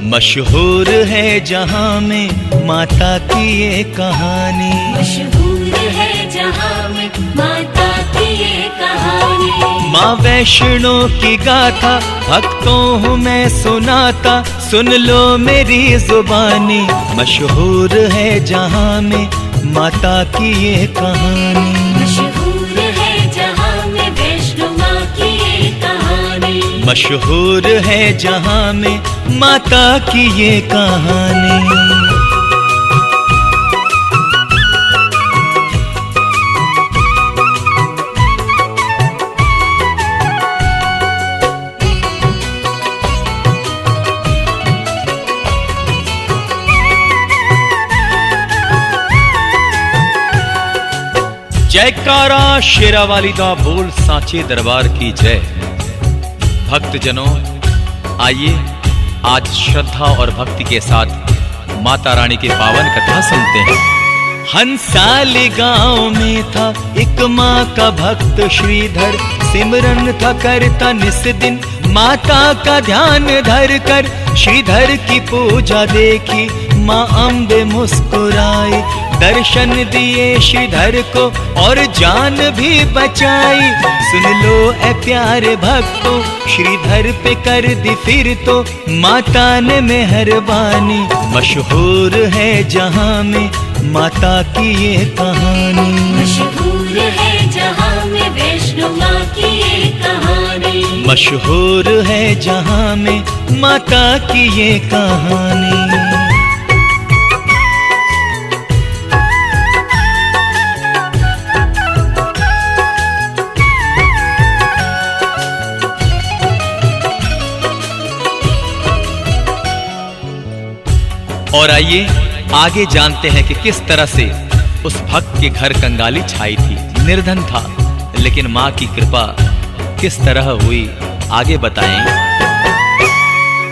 मशहूर है जहां में माता की ये कहानी, मशहूर है जहां में माता की ये कहानी। माँ वैष्णो की गाथा भक्तों मैं सुनाता, सुन लो मेरी जुबानी। मशहूर है जहां में माता की ये कहानी, मशहूर है जहां में वैष्णो माँ की ये कहानी। मशहूर है जहां में माता की ये कहानी। जयकारा शेरावाली दा बोल सांचे दरबार की जय। भक्तजनों, आइए आज श्रद्धा और भक्ति के साथ माता रानी की पावन कथा सुनते हैं। हंसाली गांव में था एक माँ का भक्त श्रीधर, सिमरन था करता निस दिन माता का ध्यान धर कर। श्रीधर की पूजा देखी माँ अम्बे मुस्कुराई, दर्शन दिए श्रीधर को और जान भी बचाई। सुन लो ए प्यारे भक्तों, श्रीधर पे कर दी फिर तो माता ने मेहरबानी। मशहूर है जहां में माता की ये कहानी, मशहूर है जहां में वैष्णो माँ की ये कहानी। मशहूर है जहां में माता की ये कहानी। और आइए आगे जानते हैं कि किस तरह से उस भक्त के घर कंगाली छाई थी। निर्धन था लेकिन मां की कृपा किस तरह हुई, आगे बताएं।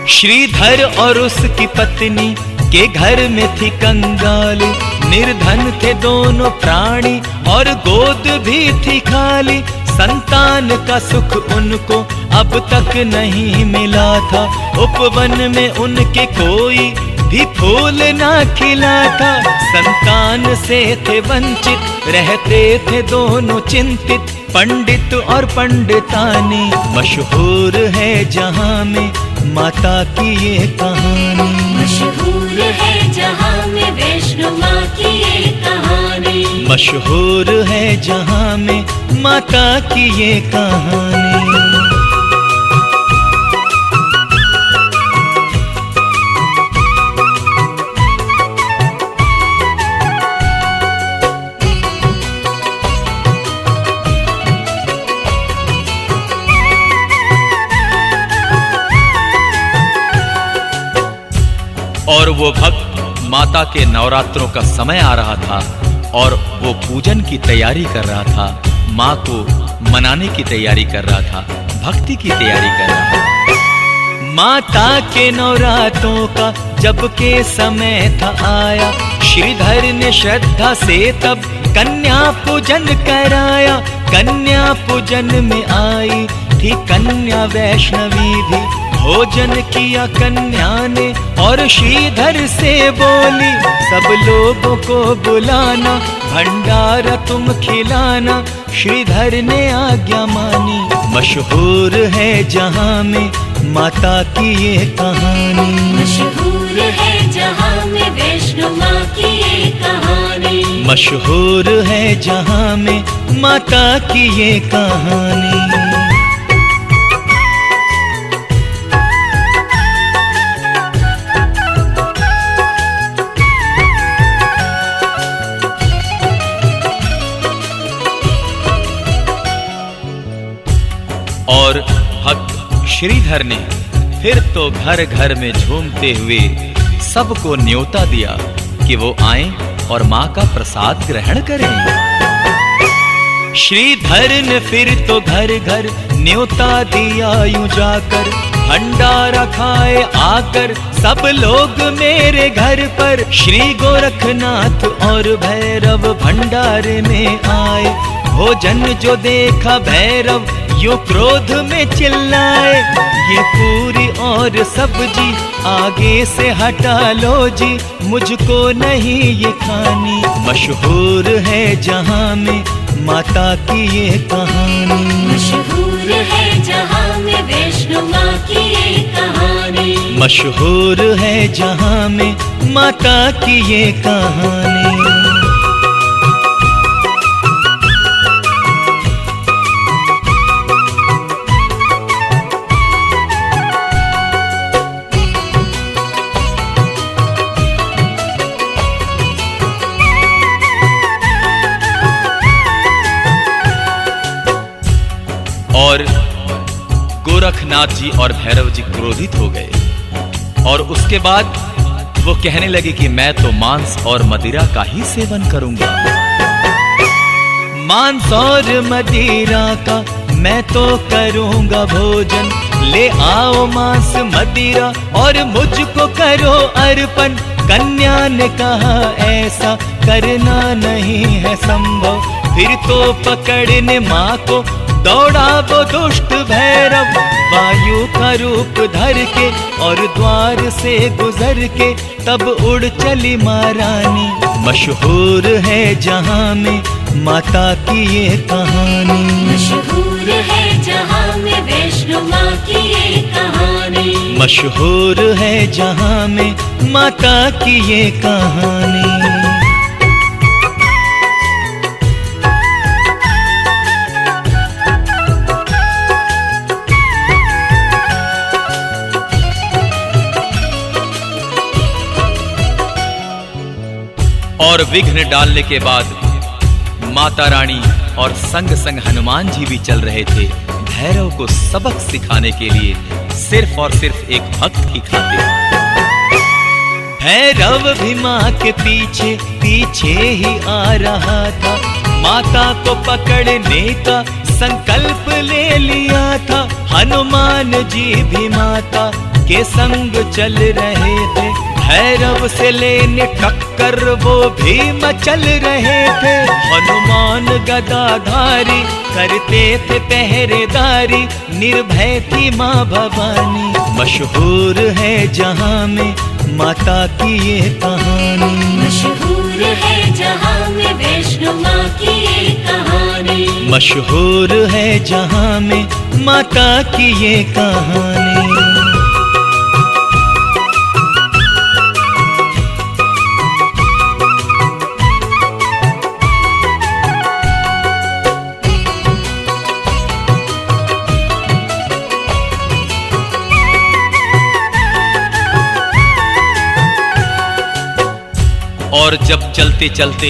श्रीधर और उसकी पत्नी के घर में थी कंगाली, निर्धन थे दोनों प्राणी और गोद भी थी खाली। संतान का सुख उनको अब तक नहीं मिला था, उपवन में उनके कोई भी फूल ना खिला था। संतान से थे वंचित, रहते थे दोनों चिंतित, पंडित और पंडितानी। मशहूर है जहां में माता की ये कहानी, मशहूर है जहां में वैष्णो माँ की ये कहानी। मशहूर है जहां में माता की ये कहानी। और वो भक्त माता के नवरात्रों का समय आ रहा था और वो पूजन की तैयारी कर रहा था, माँ को मनाने की तैयारी कर रहा था, भक्ति की तैयारी कर रहा था। माता के नवरात्रों का जब के समय था आया, श्रीधर ने श्रद्धा से तब कन्या पूजन कराया। कन्या पूजन में आई थी कन्या वैष्णवी भी, भोजन किया कन्या ने और श्रीधर से बोली, सब लोगों को बुलाना, भंडारा तुम खिलाना। श्रीधर ने आज्ञा मानी। मशहूर है जहां में माता की ये कहानी, मशहूर है जहां में वैष्णो माँ की ये कहानी। मशहूर है जहां में माता की ये कहानी। और भक्त श्रीधर ने फिर तो घर घर में झूमते हुए सबको न्योता दिया कि वो आएं और मां का प्रसाद ग्रहण करें। श्रीधर ने फिर तो घर घर न्योता दिया यूं जाकर, भंडारा खाए आकर सब लोग मेरे घर पर। श्री गोरखनाथ और भैरव भंडारे में आए, भोजन जो देखा भैरव यो क्रोध में चिल्लाए, ये पूरी और सब्जी आगे से हटा लो जी, मुझको नहीं ये खानी। मशहूर है जहां में माता की ये कहानी, मशहूर है जहां में वैष्णो माँ की ये कहानी, मशहूर है जहां में माता की ये कहानी। और गोरखनाथ जी और भैरव जी क्रोधित हो गए और उसके बाद वो कहने लगे कि मैं तो मांस और मदिरा का ही सेवन करूंगा। मांस और मदिरा का मैं तो करूंगा भोजन, ले आओ मांस मदिरा और मुझको करो अर्पण। कन्या ने कहा ऐसा करना नहीं है संभव, फिर तो पकड़ने माँ को दौड़ा वो दुष्ट भैरव। वायु का रूप धर के और द्वार से गुजर के तब उड़ चली महारानी। मशहूर है जहां में माता की ये कहानी, मशहूर है जहां में वैष्णो माँ की ये कहानी, मशहूर है जहां में माता की ये कहानी। और विघ्न डालने के बाद माता रानी और संग संग हनुमान जी भी चल रहे थे भैरव को सबक सिखाने के लिए, सिर्फ और सिर्फ एक भक्त की खातिर। भैरव भी माँ के पीछे पीछे ही आ रहा था, माता को पकड़ने का संकल्प ले लिया था। हनुमान जी भी माता के संग चल रहे थे, भैरव से लेने टक्कर वो भी मचल रहे थे। हनुमान गदाधारी करते थे पहरेदारी, निर्भय थी माँ भवानी। मशहूर है जहां में माता की ये कहानी, मशहूर है जहां में वैष्णो माँ की ये कहानी, मशहूर है जहां में माता की ये कहानी। और जब चलते चलते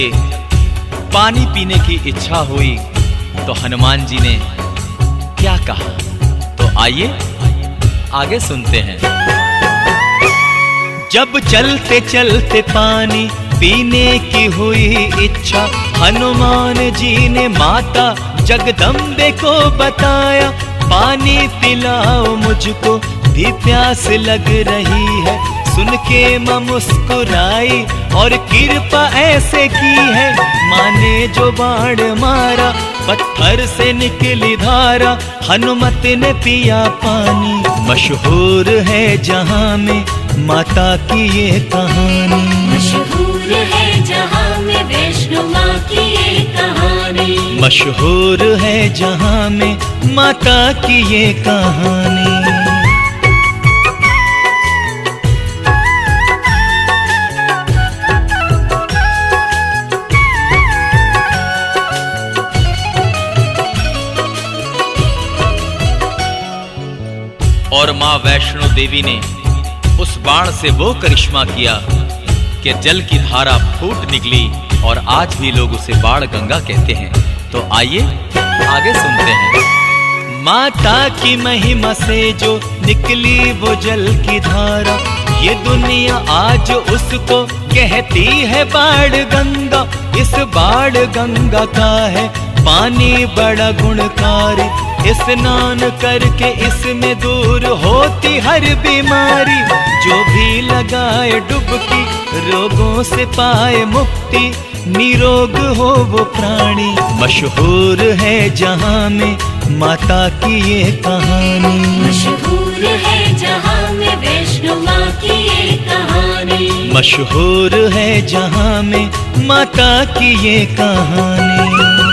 पानी पीने की इच्छा हुई तो हनुमान जी ने क्या कहा, तो आइए आगे सुनते हैं। जब चलते चलते पानी पीने की हुई इच्छा, हनुमान जी ने माता जगदम्बे को बताया, पानी पिलाओ मुझको भी प्यास लग रही है। सुन के माँ मुस्कुराई और कृपा ऐसे की है, माँ ने जो बाण मारा पत्थर से निकली धारा, हनुमत ने पिया पानी। मशहूर है जहां में माता की ये कहानी, मशहूर है जहां में वैष्णो माँ की ये कहानी, मशहूर है जहां में माता की ये कहानी। और माँ वैष्णो देवी ने उस बाण से वो करिश्मा किया कि जल की धारा फूट निकली और आज भी लोग उसे बाण गंगा कहते हैं। तो आइए आगे सुनते हैं। माता की महिमा से जो निकली वो जल की धारा, ये दुनिया आज उसको कहती है बाण गंगा। इस बाण गंगा का है पानी बड़ा गुणकारी, स्नान करके इसमें दूर होती हर बीमारी। जो भी लगाए डुबकी रोगों से पाए मुक्ति, निरोग हो वो प्राणी। मशहूर है जहाँ में माता की ये कहानी। मशहूर है जहाँ में वैष्णो माँ की ये कहानी। मशहूर है जहाँ में माता की ये कहानी।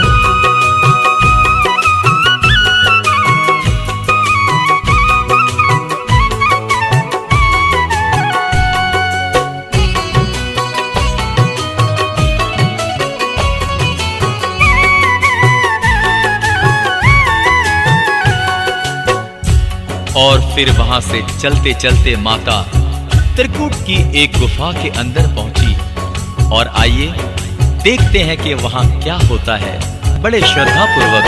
और फिर वहां से चलते चलते माता त्रिकूट की एक गुफा के अंदर पहुंची। और आइए देखते हैं कि वहां क्या होता है। बड़े श्रद्धा पूर्वक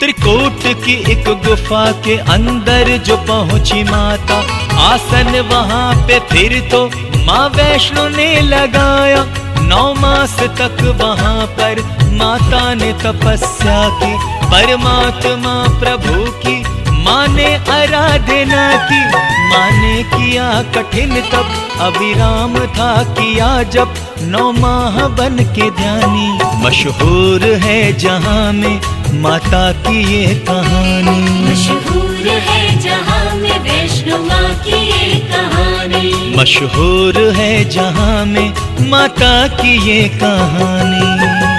त्रिकूट की एक गुफा के अंदर जो पहुंची माता, आसन वहां पे फिर तो माँ वैष्णो ने लगाया। 9 मास तक वहां पर माता ने तपस्या की। परमात्मा प्रभु की माँ ने आराधना की। माँ ने किया कठिन तप, अविराम था किया जब 9 माह बन के ध्यानी। मशहूर है जहाँ में माता की ये कहानी। मशहूर है जहाँ में वैष्णो माँ की ये कहानी। मशहूर है जहाँ में माता की ये कहानी।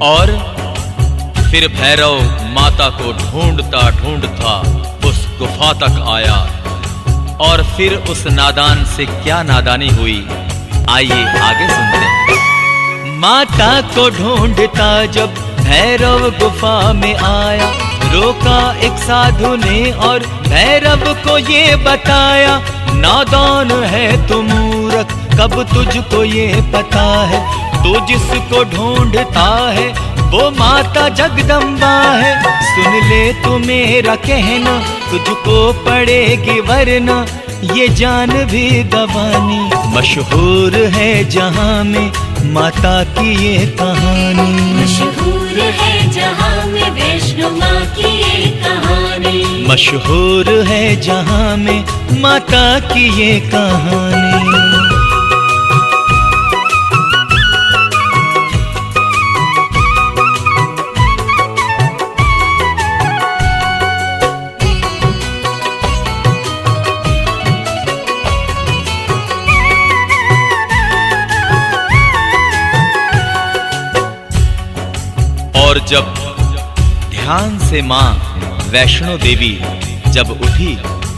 और फिर भैरव माता को ढूंढता ढूंढता उस गुफा तक आया। और फिर उस नादान से क्या नादानी हुई, आइए आगे सुनते हैं। माता को ढूंढता जब भैरव गुफा में आया, रोका एक साधु ने और भैरव को ये बताया। नादान है तू मूर्ख, कब तुझको ये पता है, तू जिसको ढूंढता है वो माता जगदम्बा है। सुन ले तू मेरा कहना, तुझको पड़ेगी वरना ये जान भी गवानी। मशहूर है जहाँ में माता की ये कहानी। मशहूर है जहाँ में वैष्णो माँ की ये कहानी। मशहूर है जहाँ में माता की ये कहानी। और जब ध्यान से माँ वैष्णो देवी जब उठी,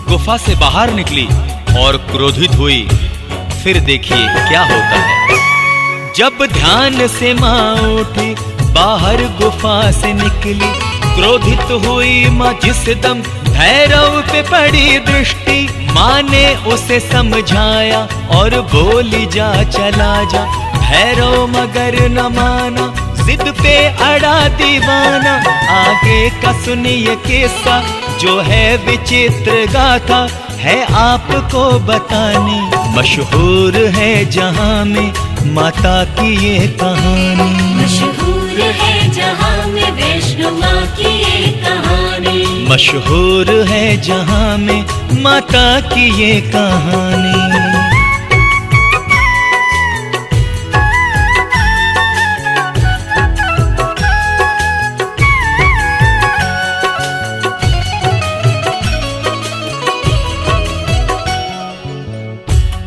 गुफा से बाहर निकली और क्रोधित हुई, फिर देखिए क्या होता है। जब ध्यान से माँ उठी, बाहर गुफा से निकली, क्रोधित हुई माँ जिस दम भैरव पे पड़ी दृष्टि। माँ ने उसे समझाया और बोली जा चला जा। भैरव मगर न माना, जिद पे अड़ा दीवाना। आगे का सुनिए किस्सा जो है विचित्र गाथा, है आपको बतानी। मशहूर है जहाँ में माता की ये कहानी। मशहूर है जहाँ में वैष्णो माँ की ये कहानी। मशहूर है जहाँ में माता की ये कहानी।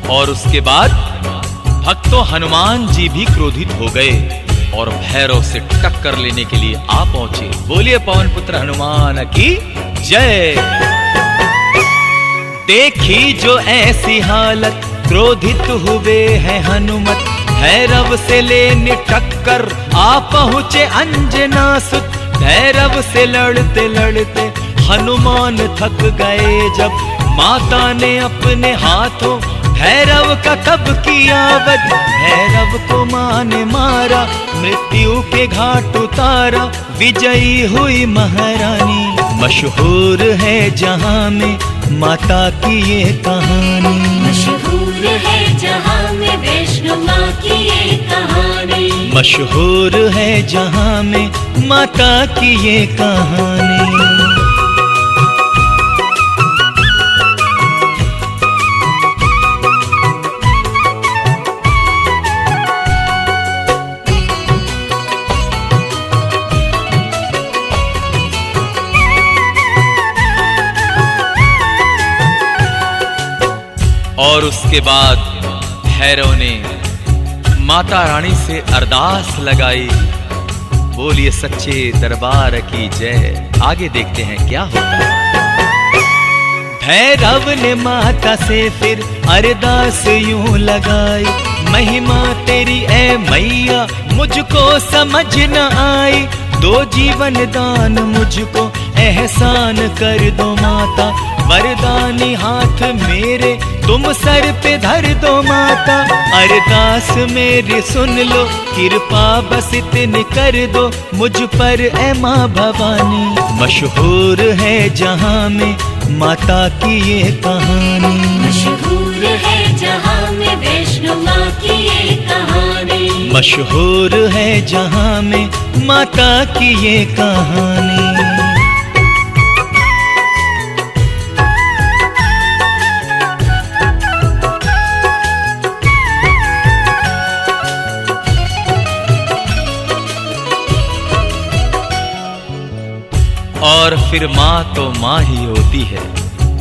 और उसके बाद भक्तों हनुमान जी भी क्रोधित हो गए और भैरव से टक्कर लेने के लिए आ पहुंचे। बोलिए पवन पुत्र हनुमान की जय। देखी जो ऐसी हालत, क्रोधित हुए हैं हनुमत। भैरव से लेने टक्कर आ पहुंचे अंजना सुत। भैरव से लड़ते लड़ते हनुमान थक गए जब माता ने अपने हाथों भैरव का तब किया वध। भैरव को माँ ने मारा, मृत्यु के घाट उतारा, विजयी हुई महारानी। मशहूर है जहां में माता की ये कहानी। मशहूर है जहां में वैष्णो माँ की ये कहानी। मशहूर है जहां में माता की ये कहानी। और उसके बाद भैरव ने माता रानी से अरदास लगाई, बोलिए सच्चे दरबार की जय। आगे देखते हैं क्या होता है। भैरव ने माता से फिर अरदास यूं लगाई, महिमा तेरी ए मैया मुझको समझ न आई। दो जीवन दान मुझको एहसान कर दो माता, वरदानी हाथ मेरे तुम सर पे धर दो माता। अरदास मेरी सुन लो, कृपा बस इतनी कर दो मुझ पर ए माँ भवानी। मशहूर है जहां में माता की ये कहानी। मशहूर है जहां में वैष्णो माँ की ये कहानी। मशहूर है जहां में माता की ये कहानी। और फिर माँ तो माँ ही होती है।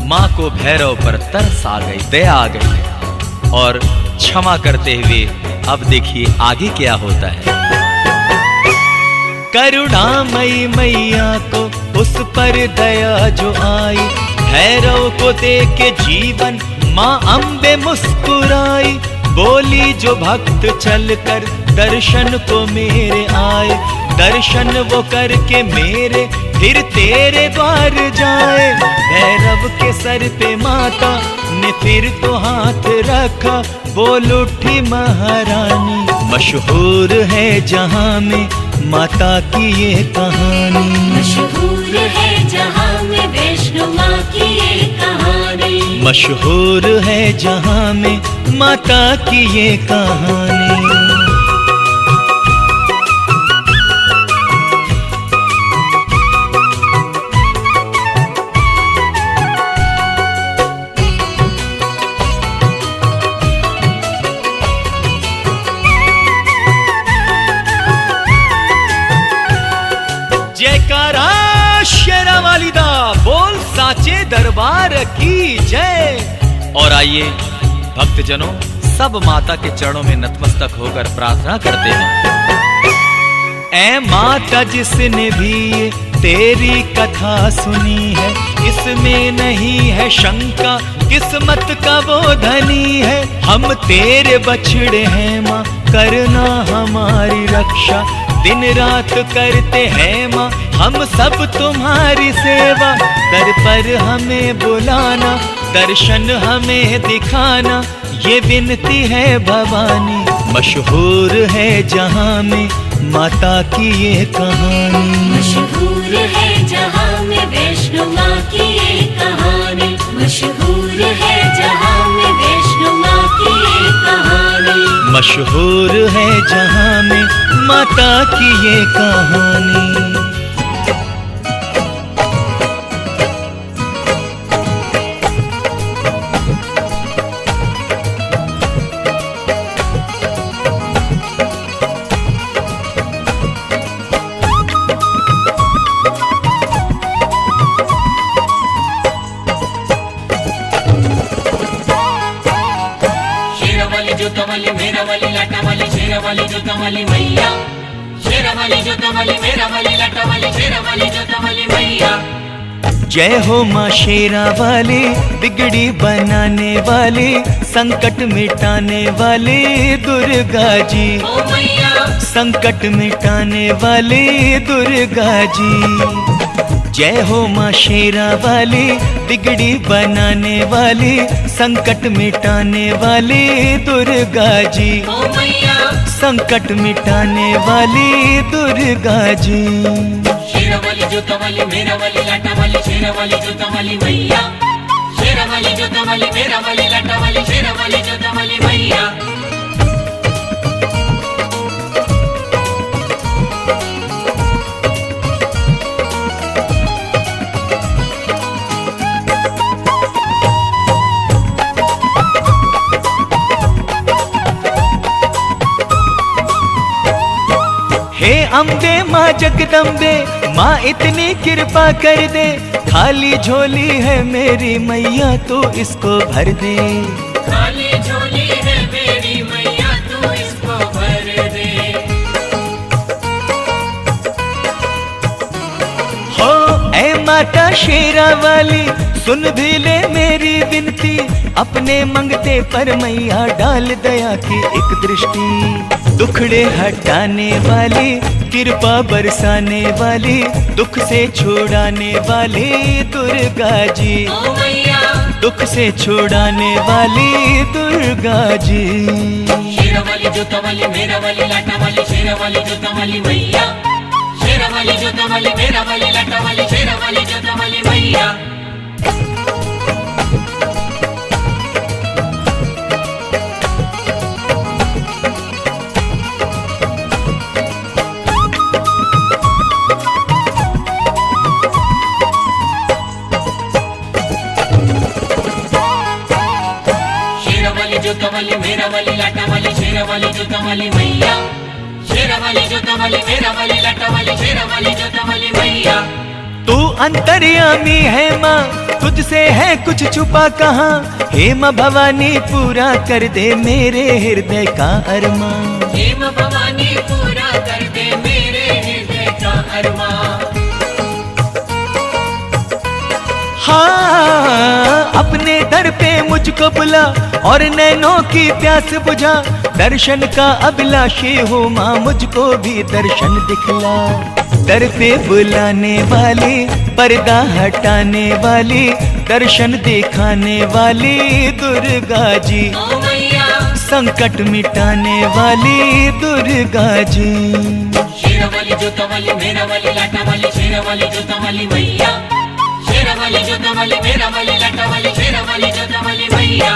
माँ को भैरव पर तरस आ गई, दया आ गई और क्षमा करते हुए अब देखिए आगे क्या होता है। करुणामयी मैया को उस पर दया जो आई, भैरव को देख के जीवन माँ अम्बे मुस्कुराई। बोली जो भक्त चलकर दर्शन को मेरे आए, दर्शन वो करके मेरे फिर तेरे द्वार जाए। भैरव के सर पे माता ने फिर तो हाथ रखा, बोल उठी महारानी। मशहूर है जहां में माता की ये कहानी। मशहूर है जहां में वैष्णो माँ की ये कहानी। मशहूर है जहां में माता की ये कहानी। जयकारा शेरा वाली दा, बोल साचे दरबार की जय। और आइए भक्तजनों, सब माता के चरणों में नतमस्तक होकर प्रार्थना करते हैं। ऐ माता जिसने भी तेरी कथा सुनी है, इसमें नहीं है शंका किस्मत का वो धनी है। हम तेरे बछड़े हैं माँ, करना हमारी रक्षा। दिन रात करते हैं माँ हम सब तुम्हारी सेवा। दर पर हमें बुलाना, दर्शन हमें दिखाना, ये विनती है भवानी। मशहूर है जहां में माता की ये कहानी। मशहूर है जहां में वैष्णो माँ की ये कहानी। मशहूर है जहां में वैष्णो माँ की ये कहानी। मशहूर है जहां में माता की ये कहानी। जोतवाली मेरा वाली लाटा वाली शेरा वाली जोतवाली मैया। शेरा वाली जोतवाली मेरा वाली लाटा वाली शेरा वाली जोतवाली मैया। जय हो माँ शेरा वाली, बिगड़ी बनाने वाली, संकट मिटाने वाली दुर्गा जी। ओ मैया संकट मिटाने वाली दुर्गा जी। जय हो माँ शेरा वाली, बिगड़ी बनाने वाली, संकट मिटाने वाली दुर्गा जी। ओ मैया संकट मिटाने वाली दुर्गा जी। शेरा शेरावाली जोतावाली मेरावाली लाटावाली शेरावाली जोतावाली मैया शेरावाली जोतावाली मेरावाली लाटावाली शेरावाली जोतावाली मैया। हे अम्बे माँ जगदम्बे माँ इतनी कृपा कर दे, खाली झोली है मेरी मैया तो इसको भर दे। खाली झोली है मेरी मैया तू इसको भर दे। हो ऐ माता शेरा वाली सुन भी ले मेरी विनती, अपने मंगते पर मैया डाल दया की एक दृष्टि। दुखड़े हटाने वाली कृपा बरसाने वाली, दुख से छुड़ाने वाली दुर्गा जी, ओ मैया दुख से छुड़ाने वाली दुर्गा जी। शेरावाली जोतावाली मेरावाली लाटावाली शेरावाली जोतावाली मैया शेरावाली जोतावाली मेरावाली लाटावाली शेरावाली जोतावाली मैया। जोतावाली मेरावाली लाटावाली शेरावाली जोतावाली मैया शेरावाली जोतावाली मेरावाली लाटावाली शेरावाली जोतावाली मैया। तू अंतर्यामी है माँ, तुझसे है कुछ छुपा कहाँ, हे माँ भवानी पूरा कर दे मेरे हृदय का अरमां। हे माँ भवानी पूरा कर दे मेरे हृदय का अरमां। हाँ अपने दर पे मुझको बुला और नैनों की प्यास बुझा, दर्शन का अभिलाषी हो माँ मुझको भी दर्शन दिखला। दर पे बुलाने वाली पर्दा हटाने वाली, दर्शन दिखाने वाली दुर्गा जी, ओ मैया संकट मिटाने वाली दुर्गा जी। शेरावाली जोतावाली मेरावाली लाटावाली शेरावाली जोतावाली मैया शेरावाली जोतावाली मेरावाली लाटावाली शेरावाली जोतावाली मैया।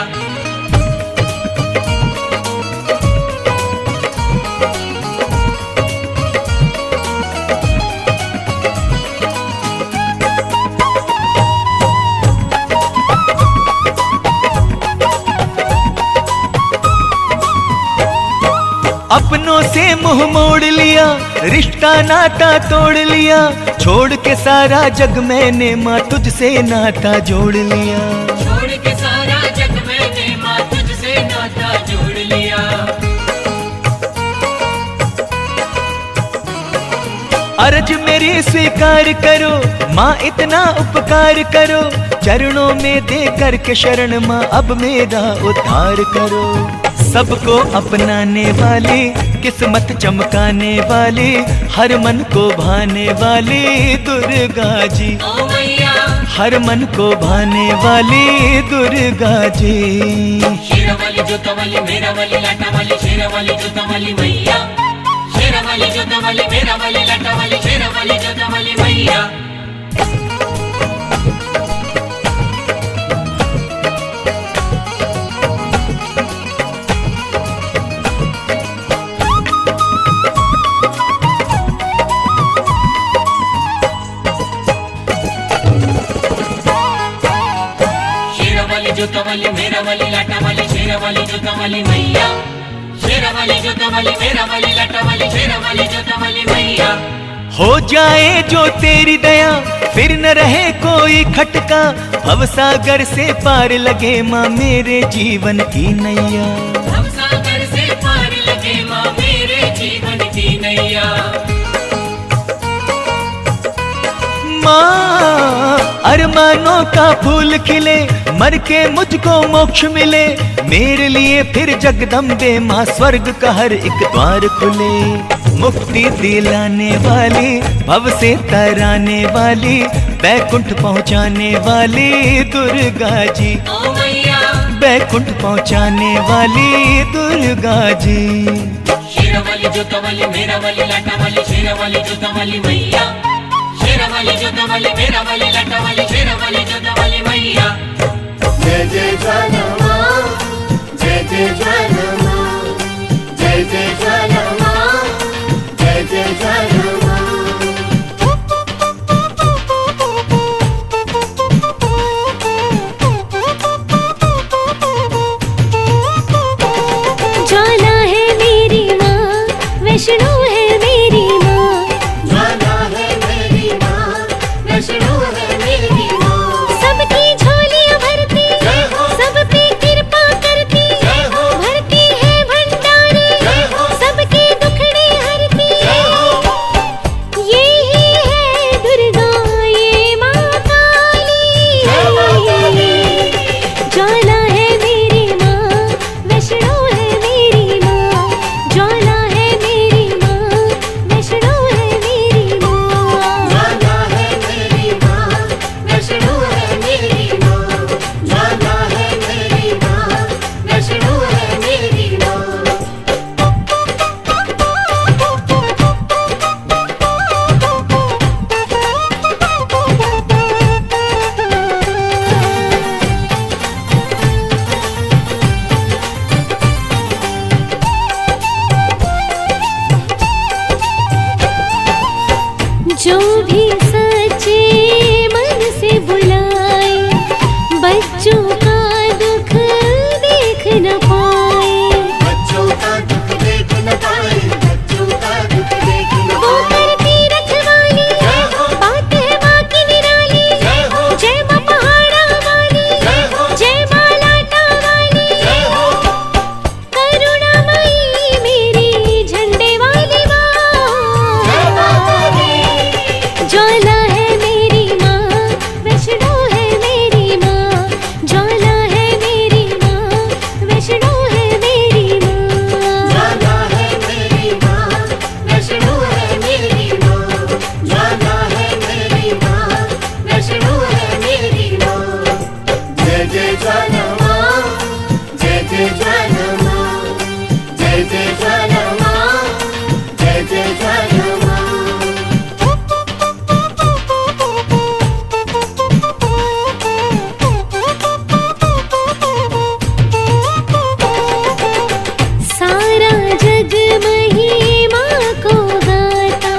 अपनों से मुंह मोड़ लिया, रिश्ता नाता तोड़ लिया, छोड़ के सारा जग मैंने माँ तुझसे नाता जोड़ लिया। छोड़ के सारा जग मैंने माँ तुझसे नाता जोड़ लिया। अर्ज मेरी स्वीकार करो माँ इतना उपकार करो, चरणों में दे करके शरण माँ अब मेरा उद्धार करो। सबको अपनाने वाली किस्मत चमकाने वाली, हर मन को भाने वाली दुर्गा जी, ओ मैया हर मन को भाने वाली दुर्गा जी। शेरावाली जोतावाली मेरावाली लाटावाली शेरावाली जोतावाली मैया शेरावाली जोतावाली मेरावाली लाटावाली शेरावाली जोतावाली मैया। जोतावाली मेरावाली लाटावाली शेरावाली जोतावाली मैया शेरावाली जोतावाली मेरावाली लाटावाली शेरावाली जोतावाली मैया। हो जाए जो तेरी दया फिर न रहे कोई खटका, भवसागर से पार लगे माँ मेरे जीवन की नैया। भवसागर से पार लगे माँ मेरे जीवन की नैया। माँ अरमानों का फूल खिले, मर के मुझको मोक्ष मिले, मेरे लिए फिर जगदम्बे माँ स्वर्ग का हर एक द्वार खुले। मुक्ति दिलाने वाली भव से तराने वाली, बैकुंठ पहुँचाने वाली दुर्गा जी, ओ मैया बैकुंठ पहुँचाने वाली दुर्गा जी। शेरावाली जोतावाली मेरावाली लाटावाली शेरावाली जोतावाली मैया वाली जोता वाली मेरा वाली लटा वाली शेरा वाली जोता वाली मैया। जय जय ज्वाला माँ, जय जय ज्वाला माँ, जय जय ज्वाला माँ, जय जय ज्वाला माँ। ज्वाला है मेरी माँ, वैष्णो है मेरी माँ। ज्वाला है मेरी माँ, वैष्णो है मेरी माँ। सबकी झोलियाँ भरती, जय हो। सब पे कृपा करती, जय हो। भरती है भंडारे, जय हो। सबके दुखड़े हरती। जय हो। ये ही है दुर्गा, ये माँ काली। जय माँ काली। ज्वाला है मेरी माँ, वैष्णो है मेरी माँ। ज्वाला है मेरी माँ, वैष्णो है मेरी माँ। ज्वाला है मेरी माँ, वैष्णो है मेरी माँ। ज्वाला है मेरी माँ, वैष्णो है मेरी माँ। जो भी सच्चे मन से बुलाए, बच्चों का दुख देख न पाए। बच्चों का दुख देख न पाए, बच्चों का दुख देख न वो पाए। करती रखवाली, जय हो। बात है माँ की निराली। जय हो। जय माँ पहाड़ा वाली, जय हो। जय माँ लाटा वाली। जय हो। करुणामयी मेरी झंडे वाली माँ। जय माँ काली। ज्वाला है मेरी माँ, वैष्णो है मेरी माँ। ज्वाला है मेरी माँ, वैष्णो है मेरी माँ। ज्वाला है मेरी माँ, वैष्णो है मेरी माँ। ज्वाला है मेरी माँ, वैष्णो है मेरी माँ। जय जय ज्वाला माँ, जय जय ज्वाला माँ, जय जय ज्वाला माँ, जय जय ज्वाला माँ। सारा जग महिमा को गाता,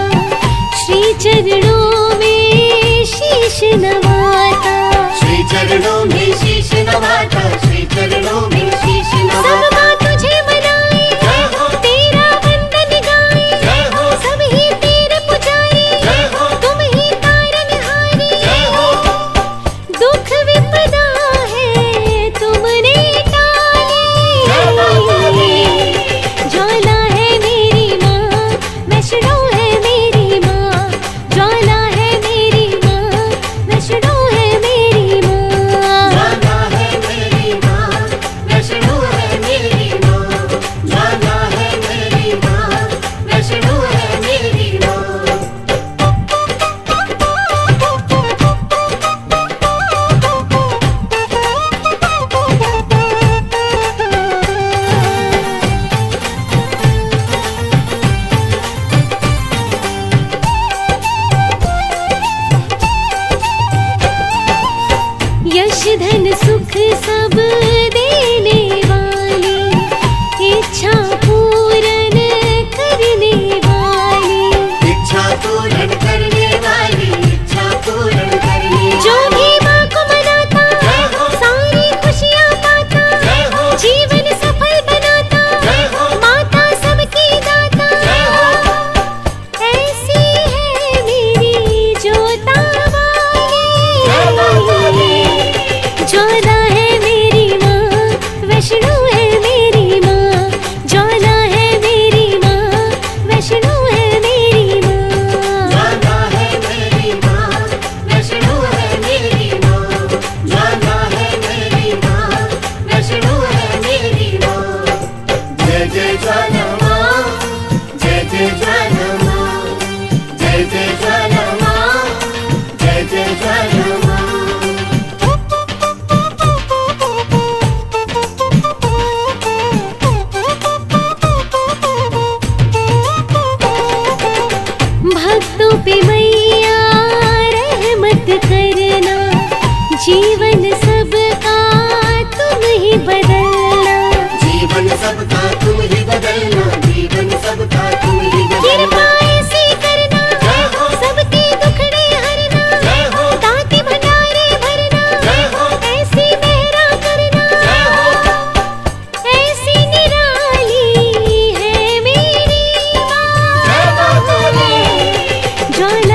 श्री चरणों में शीश नवाता। श्री चरणों में शीश नवाता, श्री चरणों में शीश सब नवाता। माँ तुझे मनाए, जय हो। तेरा वंदन गाए। जय हो। सब ही तेरे पुजारी, जय हो। तुम ही तारनहारी। जय हो। दुख विपदा है तुमने टाली। जय माँ काली। ज्वाला है मेरी माँ, वैष्णो है मेरी माँ। ज्वाला है मेरी माँ, वैष्णो है मेरी माँ। ज्वाला है मेरी माँ, वैष्णो है मेरी माँ। ज्वाला है मेरी माँ, वैष्णो है मेरी माँ। यश धन सुख सब देने वाली, इच्छा पूरन करने वाली। इच्छा पूर्ण करने वाली, इच्छा पूर्ण करने जो वाली। भी माँ को मनाता, जय हो। सारी खुशियाँ पाता। जय हो। जीवन सफल बनाता, जय हो। माता सबकी दाता। जय हो। ऐसी है मेरी जोता जय माँ काली। वाली। ज्वाला है मेरी माँ, ज्वाला